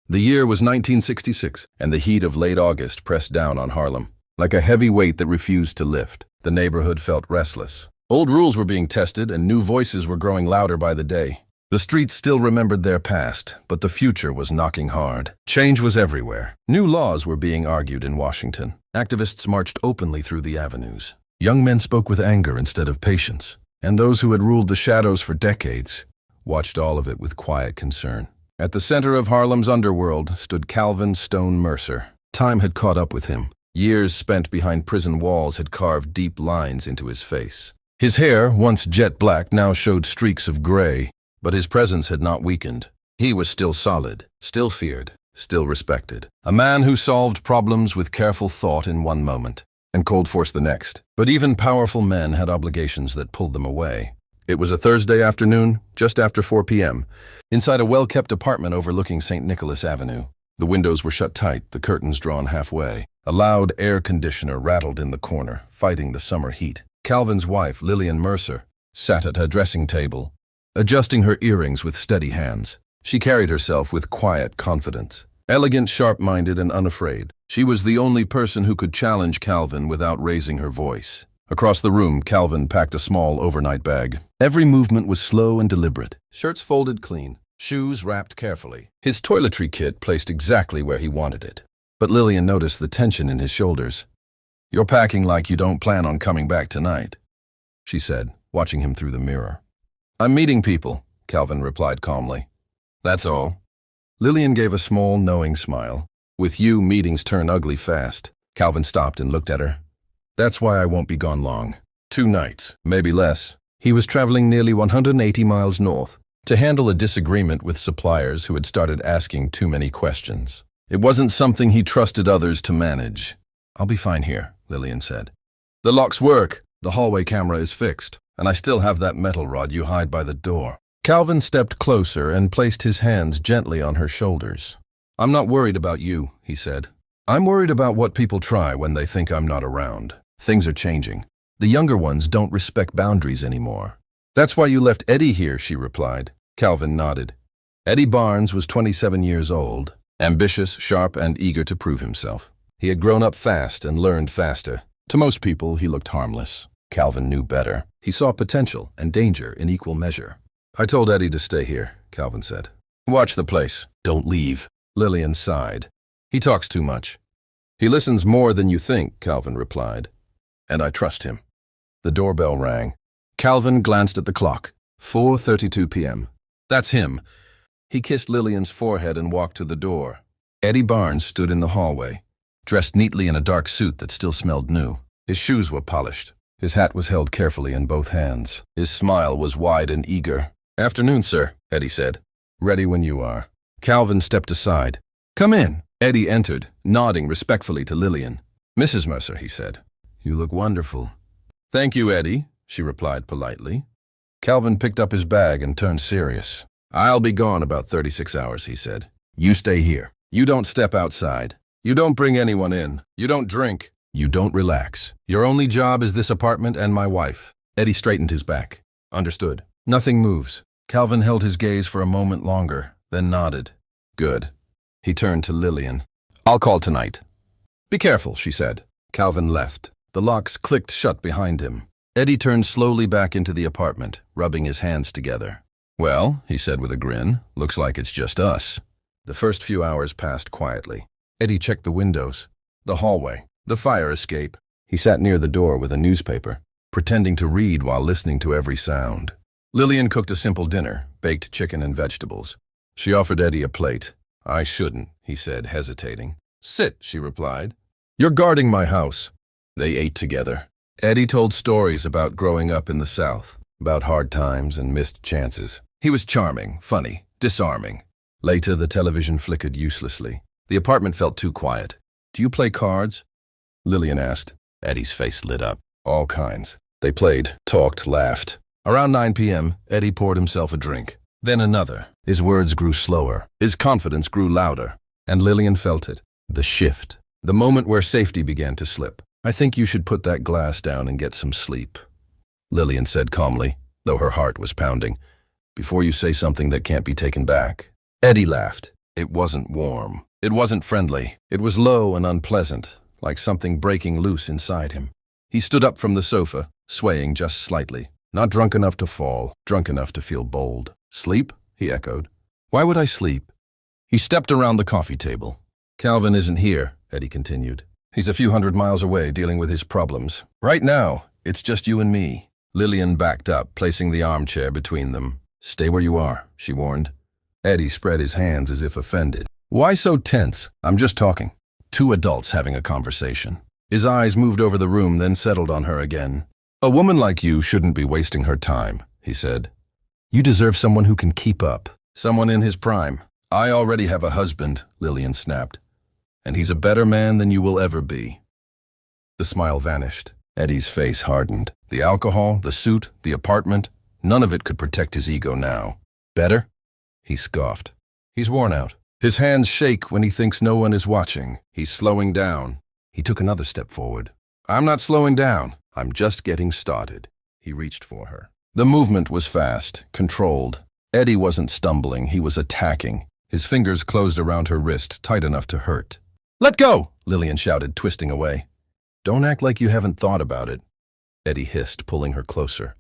The year was 1966, and the heat of late August pressed down on Harlem. Like a heavy weight that refused to lift, the neighborhood felt restless. Old rules were being tested, and new voices were growing louder by the day. The streets still remembered their past, but the future was knocking hard. Change was everywhere. New laws were being argued in Washington. Activists marched openly through the avenues. Young men spoke with anger instead of patience, and those who had ruled the shadows for decades watched all of it with quiet concern. At the center of Harlem's underworld stood Calvin Stone Mercer. Time had caught up with him. Years spent behind prison walls had carved deep lines into his face. His hair, once jet black, now showed streaks of gray, but his presence had not weakened. He was still solid, still feared, still respected. A man who solved problems with careful thought in one moment and cold force the next. But even powerful men had obligations that pulled them away. It was a Thursday afternoon, just after 4 p.m., inside a well-kept apartment overlooking St. Nicholas Avenue. The windows were shut tight, the curtains drawn halfway. A loud air conditioner rattled in the corner, fighting the summer heat. Calvin's wife, Lillian Mercer, sat at her dressing table, adjusting her earrings with steady hands. She carried herself with quiet confidence. Elegant, sharp-minded, and unafraid, she was the only person who could challenge Calvin without raising her voice. Across the room, Calvin packed a small overnight bag. Every movement was slow and deliberate. Shirts folded clean, shoes wrapped carefully. His toiletry kit placed exactly where he wanted it. But Lillian noticed the tension in his shoulders. "You're packing like you don't plan on coming back tonight," she said, watching him through the mirror. "I'm meeting people," Calvin replied calmly. "That's all." Lillian gave a small, knowing smile. "With you, meetings turn ugly fast." Calvin stopped and looked at her. "That's why I won't be gone long. 2 nights, maybe less." He was traveling nearly 180 miles north to handle a disagreement with suppliers who had started asking too many questions. It wasn't something he trusted others to manage. "I'll be fine here," Lillian said. "The locks work. The hallway camera is fixed, and I still have that metal rod you hide by the door." Calvin stepped closer and placed his hands gently on her shoulders. "I'm not worried about you," he said. "I'm worried about what people try when they think I'm not around. Things are changing. The younger ones don't respect boundaries anymore." "That's why you left Eddie here," she replied. Calvin nodded. Eddie Barnes was 27 years old, ambitious, sharp, and eager to prove himself. He had grown up fast and learned faster. To most people, he looked harmless. Calvin knew better. He saw potential and danger in equal measure. "I told Eddie to stay here," Calvin said. "Watch the place. Don't leave." Lillian sighed. "He talks too much." "He listens more than you think," Calvin replied. "And I trust him." The doorbell rang. Calvin glanced at the clock. 4:32 p.m. "That's him." He kissed Lillian's forehead and walked to the door. Eddie Barnes stood in the hallway, dressed neatly in a dark suit that still smelled new. His shoes were polished. His hat was held carefully in both hands. His smile was wide and eager. "Afternoon, sir," Eddie said. "Ready when you are." Calvin stepped aside. "Come in." Eddie entered, nodding respectfully to Lillian. "Mrs. Mercer," he said. "You look wonderful." "Thank you, Eddie," she replied politely. Calvin picked up his bag and turned serious. "I'll be gone about 36 hours, he said. "You stay here. You don't step outside. You don't bring anyone in. You don't drink. You don't relax. Your only job is this apartment and my wife." Eddie straightened his back. "Understood." "Nothing moves." Calvin held his gaze for a moment longer, then nodded. "Good." He turned to Lillian. "I'll call tonight." "Be careful," she said. Calvin left. The locks clicked shut behind him. Eddie turned slowly back into the apartment, rubbing his hands together. "Well," he said with a grin, "looks like it's just us." The first few hours passed quietly. Eddie checked the windows, the hallway, the fire escape. He sat near the door with a newspaper, pretending to read while listening to every sound. Lillian cooked a simple dinner, baked chicken and vegetables. She offered Eddie a plate. "I shouldn't," he said, hesitating. "Sit," she replied. "You're guarding my house." They ate together. Eddie told stories about growing up in the South, about hard times and missed chances. He was charming, funny, disarming. Later, the television flickered uselessly. The apartment felt too quiet. "Do you play cards?" Lillian asked. Eddie's face lit up. "All kinds." They played, talked, laughed. Around 9 p.m., Eddie poured himself a drink. Then another. His words grew slower. His confidence grew louder. And Lillian felt it. The shift. The moment where safety began to slip. "I think you should put that glass down and get some sleep," Lillian said calmly, though her heart was pounding. "Before you say something that can't be taken back." Eddie laughed. It wasn't warm. It wasn't friendly. It was low and unpleasant, like something breaking loose inside him. He stood up from the sofa, swaying just slightly. Not drunk enough to fall, drunk enough to feel bold. Sleep? He echoed. Why would I sleep? He stepped around the coffee table. Calvin isn't here, Eddie continued. He's a few hundred miles away dealing with his problems. Right now, it's just you and me. Lillian backed up, placing the armchair between them. Stay where you are, she warned. Eddie spread his hands as if offended. Why so tense? I'm just talking. Two adults having a conversation. His eyes moved over the room, then settled on her again. A woman like you shouldn't be wasting her time, he said. You deserve someone who can keep up. Someone in his prime. I already have a husband, Lillian snapped. And he's a better man than you will ever be. The smile vanished. Eddie's face hardened. The alcohol, the suit, the apartment, none of it could protect his ego now. Better? He scoffed. He's worn out. His hands shake when he thinks no one is watching. He's slowing down. He took another step forward. I'm not slowing down. I'm just getting started. He reached for her. The movement was fast, controlled. Eddie wasn't stumbling, he was attacking. His fingers closed around her wrist, tight enough to hurt. Let go! Lillian shouted, twisting away. Don't act like you haven't thought about it. Eddie hissed, pulling her closer.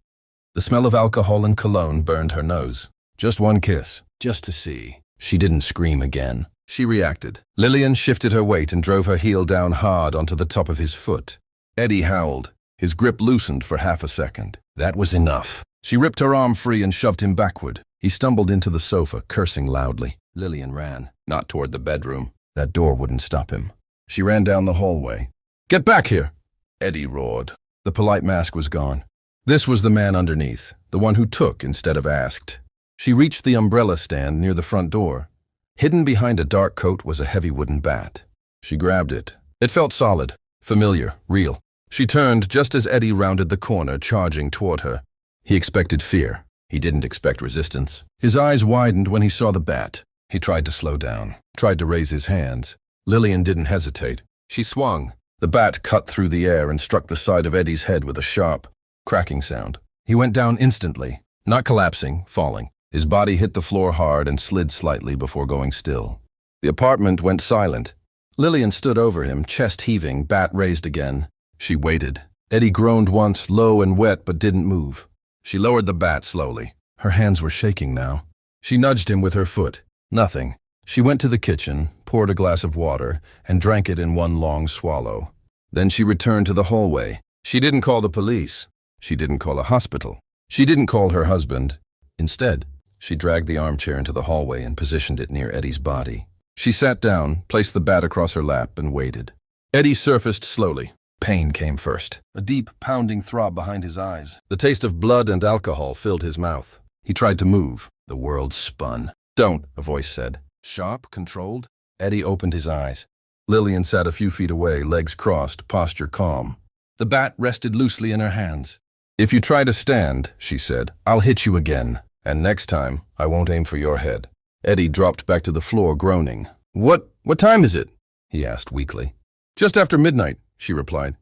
The smell of alcohol and cologne burned her nose. Just one kiss, just to see. She didn't scream again. She reacted. Lillian shifted her weight and drove her heel down hard onto the top of his foot. Eddie howled. His grip loosened for half a second. That was enough. She ripped her arm free and shoved him backward. He stumbled into the sofa, cursing loudly. Lillian ran, not toward the bedroom. That door wouldn't stop him. She ran down the hallway. Get back here! Eddie roared. The polite mask was gone. This was the man underneath, the one who took instead of asked. She reached the umbrella stand near the front door. Hidden behind a dark coat was a heavy wooden bat. She grabbed it. It felt solid, familiar, real. She turned just as Eddie rounded the corner, charging toward her. He expected fear. He didn't expect resistance. His eyes widened when he saw the bat. He tried to slow down, tried to raise his hands. Lillian didn't hesitate. She swung. The bat cut through the air and struck the side of Eddie's head with a sharp, cracking sound. He went down instantly, not collapsing, falling. His body hit the floor hard and slid slightly before going still. The apartment went silent. Lillian stood over him, chest heaving, bat raised again. She waited. Eddie groaned once, low and wet, but didn't move. She lowered the bat slowly. Her hands were shaking now. She nudged him with her foot. Nothing. She went to the kitchen, poured a glass of water, and drank it in one long swallow. Then she returned to the hallway. She didn't call the police. She didn't call a hospital. She didn't call her husband. Instead, she dragged the armchair into the hallway and positioned it near Eddie's body. She sat down, placed the bat across her lap, and waited. Eddie surfaced slowly. Pain came first. A deep, pounding throb behind his eyes. The taste of blood and alcohol filled his mouth. He tried to move. The world spun. Don't, a voice said. Sharp, controlled. Eddie opened his eyes. Lillian sat a few feet away, legs crossed, posture calm. The bat rested loosely in her hands. If you try to stand, she said, I'll hit you again. And next time, I won't aim for your head. Eddie dropped back to the floor, groaning. What time is it? He asked weakly. Just after midnight, she replied.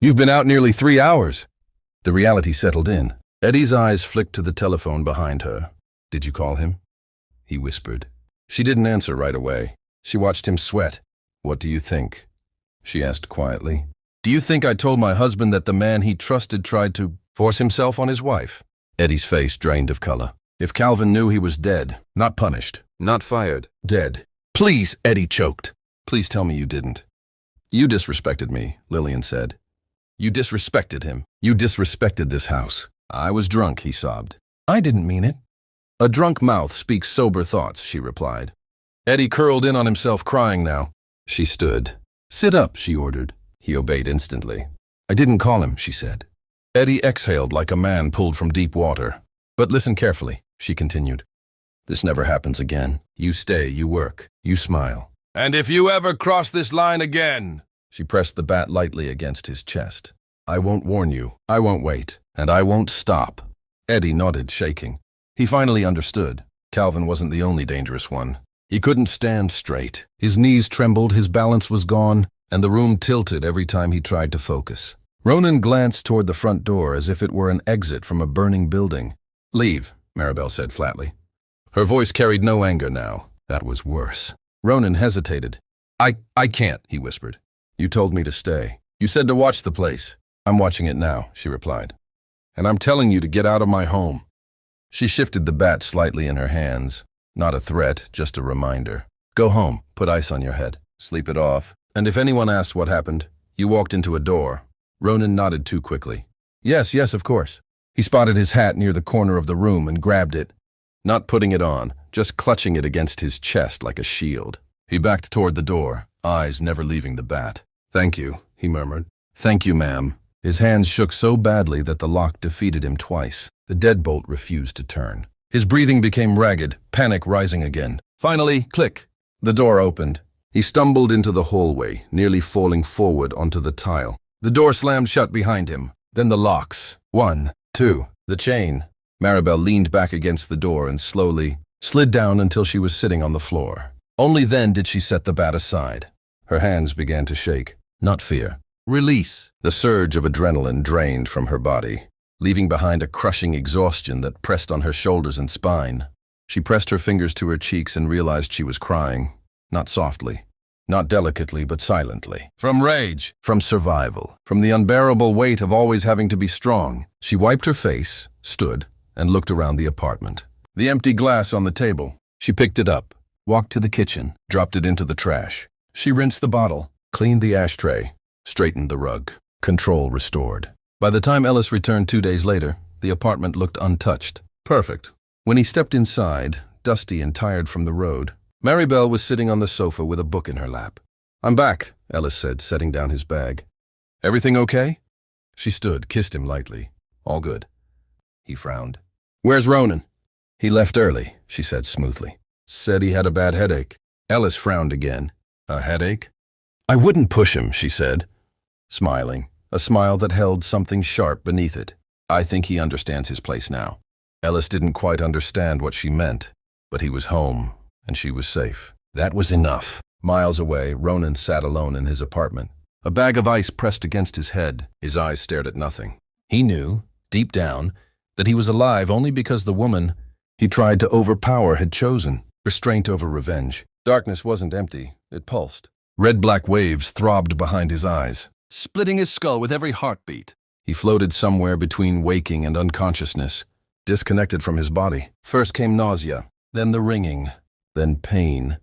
You've been out nearly 3 hours. The reality settled in. Eddie's eyes flicked to the telephone behind her. Did you call him? He whispered. She didn't answer right away. She watched him sweat. What do you think? She asked quietly. Do you think I told my husband that the man he trusted tried to force himself on his wife? Eddie's face drained of color. If Calvin knew he was dead, not punished, not fired, dead. Please, Eddie choked. Please tell me you didn't. You disrespected me, Lillian said. You disrespected him. You disrespected this house. I was drunk, he sobbed. I didn't mean it. A drunk mouth speaks sober thoughts, she replied. Eddie curled in on himself, crying now. She stood. Sit up, she ordered. He obeyed instantly. I didn't call him, she said. Eddie exhaled like a man pulled from deep water. But listen carefully, she continued. This never happens again. You stay, you work, you smile. And if you ever cross this line again, she pressed the bat lightly against his chest. I won't warn you, I won't wait, and I won't stop. Eddie nodded, shaking. He finally understood. Calvin wasn't the only dangerous one. He couldn't stand straight. His knees trembled, his balance was gone, and the room tilted every time he tried to focus. Ronan glanced toward the front door as if it were an exit from a burning building. Leave, Maribel said flatly. Her voice carried no anger now, That was worse. Ronan hesitated. I can't, he whispered. You told me to stay. You said to watch the place. I'm watching it now, she replied. And I'm telling you to get out of my home. She shifted the bat slightly in her hands. Not a threat, just a reminder. Go home, put ice on your head, sleep it off. And if anyone asks what happened, you walked into a door. Ronan nodded too quickly. Yes, of course. He spotted his hat near the corner of the room and grabbed it, not putting it on, just clutching it against his chest like a shield. He backed toward the door, eyes never leaving the bat. Thank you, he murmured. Thank you, ma'am. His hands shook so badly that the lock defeated him twice. The deadbolt refused to turn. His breathing became ragged, panic rising again. Finally, click. The door opened. He stumbled into the hallway, nearly falling forward onto the tile. The door slammed shut behind him. Then the locks. 1, 2, the chain. Maribel leaned back against the door and slowly slid down until she was sitting on the floor. Only then did she set the bat aside. Her hands began to shake. Not fear. Release. The surge of adrenaline drained from her body, leaving behind a crushing exhaustion that pressed on her shoulders and spine. She pressed her fingers to her cheeks and realized she was crying. Not softly, not delicately, but silently. From rage, from survival, from the unbearable weight of always having to be strong. She wiped her face, stood, and looked around the apartment. The empty glass on the table. She picked it up, walked to the kitchen, dropped it into the trash. She rinsed the bottle, cleaned the ashtray, straightened the rug. Control restored. By the time Ellis returned 2 days later, the apartment looked untouched. Perfect. When he stepped inside, dusty and tired from the road, Maribel was sitting on the sofa with a book in her lap. I'm back, Ellis said, setting down his bag. Everything okay? She stood, kissed him lightly. All good. He frowned. Where's Ronan? He left early, she said smoothly. Said he had a bad headache. Ellis frowned again. A headache? I wouldn't push him, she said, smiling, a smile that held something sharp beneath it. I think he understands his place now. Ellis didn't quite understand what she meant, but he was home, and she was safe. That was enough. Miles away, Ronan sat alone in his apartment. A bag of ice pressed against his head. His eyes stared at nothing. He knew, deep down, that he was alive only because the woman he tried to overpower had chosen. Restraint over revenge. Darkness wasn't empty. It pulsed. Red-black waves throbbed behind his eyes, splitting his skull with every heartbeat. He floated somewhere between waking and unconsciousness, disconnected from his body. First came nausea, then the ringing, then pain.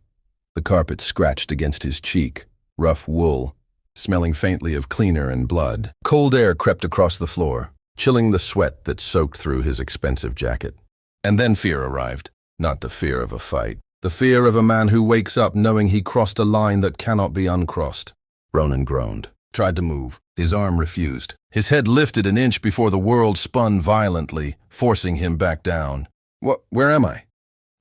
The carpet scratched against his cheek, rough wool, smelling faintly of cleaner and blood. Cold air crept across the floor, chilling the sweat that soaked through his expensive jacket. And then fear arrived. Not the fear of a fight. The fear of a man who wakes up knowing he crossed a line that cannot be uncrossed. Ronan groaned, tried to move. His arm refused. His head lifted an inch before the world spun violently, forcing him back down. Where am I?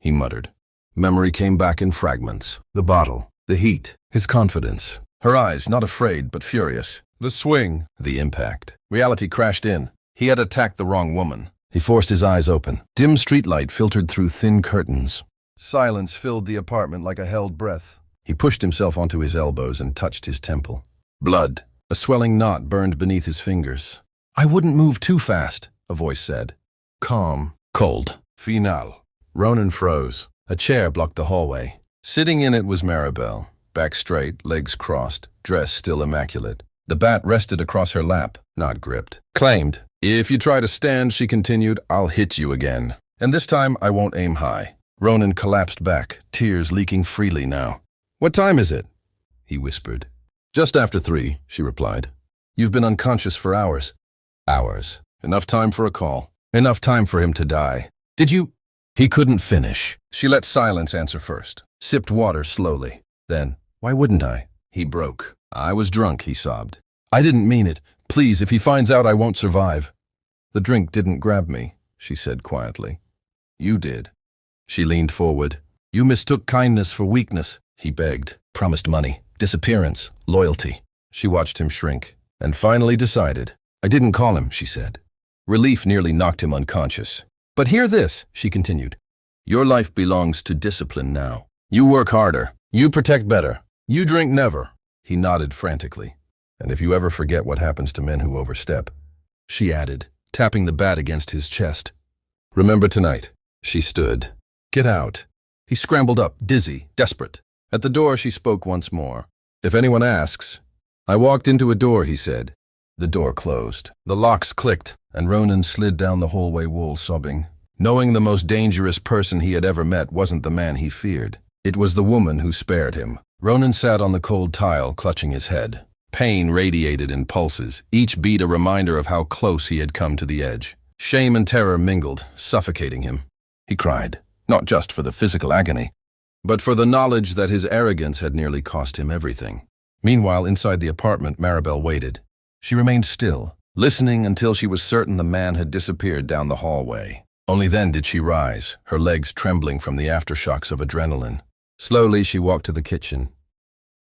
He muttered. Memory came back in fragments. The bottle, the heat, his confidence. Her eyes, not afraid, but furious. The swing, the impact. Reality crashed in. He had attacked the wrong woman. He forced his eyes open. Dim streetlight filtered through thin curtains. Silence filled the apartment like a held breath. He pushed himself onto his elbows and touched his temple. Blood. A swelling knot burned beneath his fingers. I wouldn't move too fast, a voice said. Calm. Cold. Final. Ronan froze. A chair blocked the hallway. Sitting in it was Maribel, back straight, legs crossed, dress still immaculate. The bat rested across her lap, not gripped. Claimed. If you try to stand, she continued, I'll hit you again. And this time I won't aim high. Ronan collapsed back, tears leaking freely now. What time is it? He whispered. Just after 3, she replied. You've been unconscious for hours. Hours. Enough time for a call. Enough time for him to die. Did you? He couldn't finish. She let silence answer first. Sipped water slowly. Then, why wouldn't I? He broke. I was drunk, he sobbed. I didn't mean it. Please, if he finds out, I won't survive. The drink didn't grab me, she said quietly. You did. She leaned forward. You mistook kindness for weakness, he begged. Promised money, disappearance, loyalty. She watched him shrink, and finally decided. I didn't call him, she said. Relief nearly knocked him unconscious. But hear this, she continued. Your life belongs to discipline now. You work harder. You protect better. You drink never. He nodded frantically. And if you ever forget what happens to men who overstep, she added, tapping the bat against his chest. Remember tonight. She stood. Get out. He scrambled up, dizzy, desperate. At the door, she spoke once more. "If anyone asks." "I walked into a door," he said. The door closed. The locks clicked, and Ronan slid down the hallway wall, sobbing. Knowing the most dangerous person he had ever met wasn't the man he feared. It was the woman who spared him. Ronan sat on the cold tile, clutching his head. Pain radiated in pulses, each beat a reminder of how close he had come to the edge. Shame and terror mingled, suffocating him. He cried, not just for the physical agony, but for the knowledge that his arrogance had nearly cost him everything. Meanwhile, inside the apartment, Maribel waited. She remained still, listening until she was certain the man had disappeared down the hallway. Only then did she rise, her legs trembling from the aftershocks of adrenaline. Slowly, she walked to the kitchen,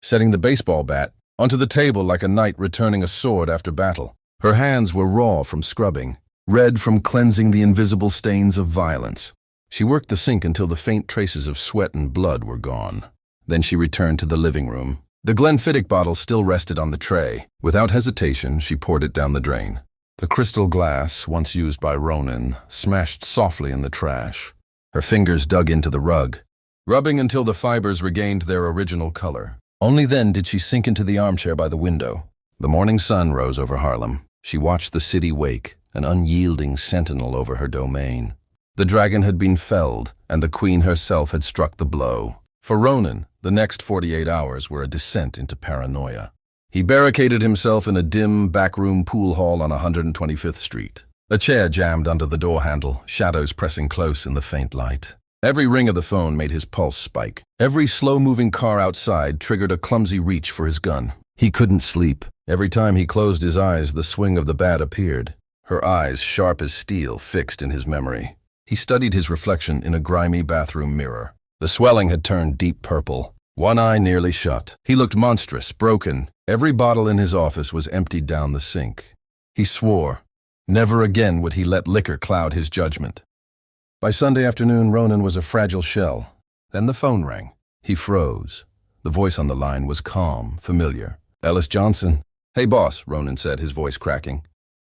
setting the baseball bat onto the table like a knight returning a sword after battle. Her hands were raw from scrubbing, red from cleansing the invisible stains of violence. She worked the sink until the faint traces of sweat and blood were gone. Then she returned to the living room. The Glenfiddich bottle still rested on the tray. Without hesitation, she poured it down the drain. The crystal glass, once used by Ronan, smashed softly in the trash. Her fingers dug into the rug, rubbing until the fibers regained their original color. Only then did she sink into the armchair by the window. The morning sun rose over Harlem. She watched the city wake, an unyielding sentinel over her domain. The dragon had been felled, and the queen herself had struck the blow. For Ronan, the next 48 hours were a descent into paranoia. He barricaded himself in a dim, backroom pool hall on 125th Street. A chair jammed under the door handle, shadows pressing close in the faint light. Every ring of the phone made his pulse spike. Every slow-moving car outside triggered a clumsy reach for his gun. He couldn't sleep. Every time he closed his eyes, the swing of the bat appeared, her eyes sharp as steel fixed in his memory. He studied his reflection in a grimy bathroom mirror. The swelling had turned deep purple, one eye nearly shut. He looked monstrous, broken. Every bottle in his office was emptied down the sink. He swore. Never again would he let liquor cloud his judgment. By Sunday afternoon, Ronan was a fragile shell. Then the phone rang. He froze. The voice on the line was calm, familiar. "Ellis Johnson." "Hey, boss," Ronan said, his voice cracking.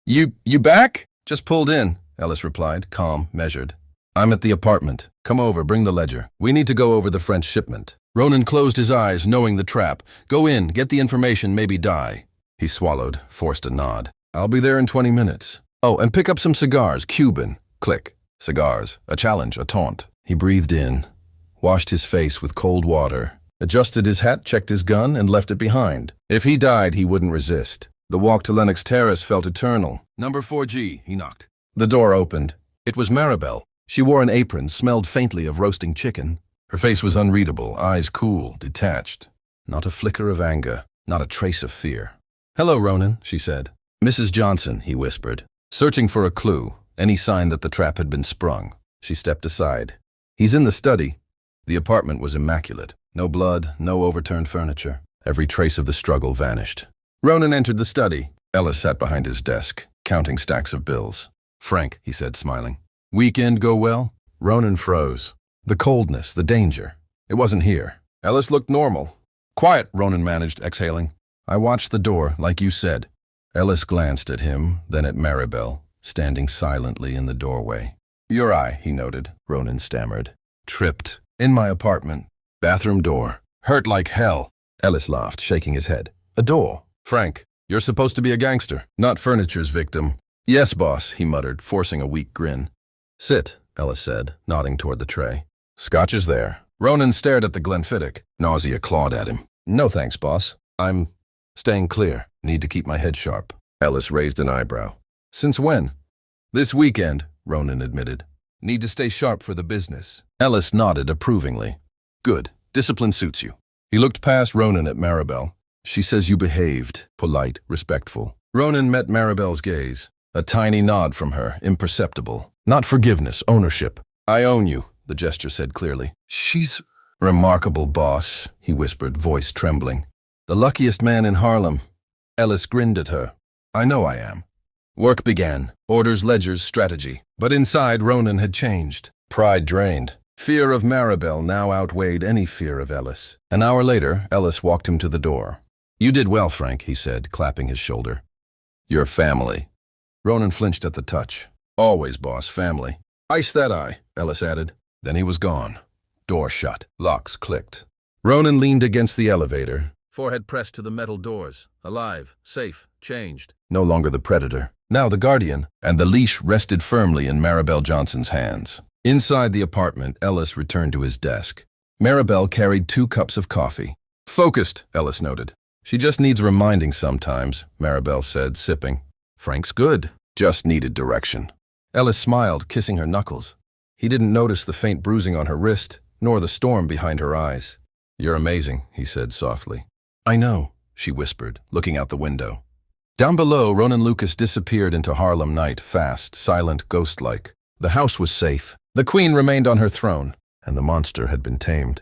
You back?" "Just pulled in," Ellis replied, calm, measured. "I'm at the apartment. Come over, bring the ledger. We need to go over the French shipment." Ronan closed his eyes, knowing the trap. "Go in, get the information, maybe die." He swallowed, forced a nod. "I'll be there in 20 minutes. Oh, and pick up some cigars, Cuban." Click. Cigars. A challenge, a taunt. He breathed in, washed his face with cold water, adjusted his hat, checked his gun, and left it behind. If he died, he wouldn't resist. The walk to Lenox Terrace felt eternal. "Number 4G, he knocked. The door opened. It was Maribel. She wore an apron, smelled faintly of roasting chicken. Her face was unreadable, eyes cool, detached. Not a flicker of anger, not a trace of fear. "Hello, Ronan," she said. "Mrs. Johnson," he whispered, searching for a clue, any sign that the trap had been sprung. She stepped aside. "He's in the study." The apartment was immaculate. No blood, no overturned furniture. Every trace of the struggle vanished. Ronan entered the study. Ellis sat behind his desk, counting stacks of bills. "Frank," he said, smiling. "Weekend go well?" Ronan froze. The coldness, the danger. It wasn't here. Ellis looked normal. "Quiet," Ronan managed, exhaling. "I watched the door, like you said." Ellis glanced at him, then at Maribel, standing silently in the doorway. "Your eye," he noted, Ronan stammered. "Tripped. In my apartment. Bathroom door. Hurt like hell." Ellis laughed, shaking his head. "A door. Frank, you're supposed to be a gangster, not furniture's victim." "Yes, boss," he muttered, forcing a weak grin. "Sit," Ellis said, nodding toward the tray. "Scotch is there." Ronan stared at the Glenfiddich. Nausea clawed at him. "No thanks, boss. I'm staying clear. Need to keep my head sharp." Ellis raised an eyebrow. "Since when?" "This weekend," Ronan admitted. "Need to stay sharp for the business." Ellis nodded approvingly. "Good. Discipline suits you." He looked past Ronan at Maribel. "She says you behaved. Polite, respectful." Ronan met Maribel's gaze. A tiny nod from her, imperceptible. Not forgiveness, ownership. "I own you," the gesture said clearly. "She's remarkable, boss," he whispered, voice trembling. "The luckiest man in Harlem." Ellis grinned at her. "I know I am." Work began. Orders, ledgers, strategy. But inside, Ronan had changed. Pride drained. Fear of Maribel now outweighed any fear of Ellis. An hour later, Ellis walked him to the door. "You did well, Frank," he said, clapping his shoulder. "Your family." Ronan flinched at the touch. "Always, boss, family." "Ice that eye," Ellis added. Then he was gone. Door shut. Locks clicked. Ronan leaned against the elevator, forehead pressed to the metal doors. Alive, safe, changed. No longer the predator. Now the guardian. And the leash rested firmly in Maribel Johnson's hands. Inside the apartment, Ellis returned to his desk. Maribel carried 2 cups of coffee. Focused, Ellis noted. She just needs reminding sometimes, Maribel said, sipping. Frank's good. Just needed direction. Ellis smiled, kissing her knuckles. He didn't notice the faint bruising on her wrist, nor the storm behind her eyes. You're amazing, he said softly. I know, she whispered, looking out the window. Down below, Ronan Lucas disappeared into Harlem night, fast, silent, ghost-like. The house was safe. The queen remained on her throne, and the monster had been tamed.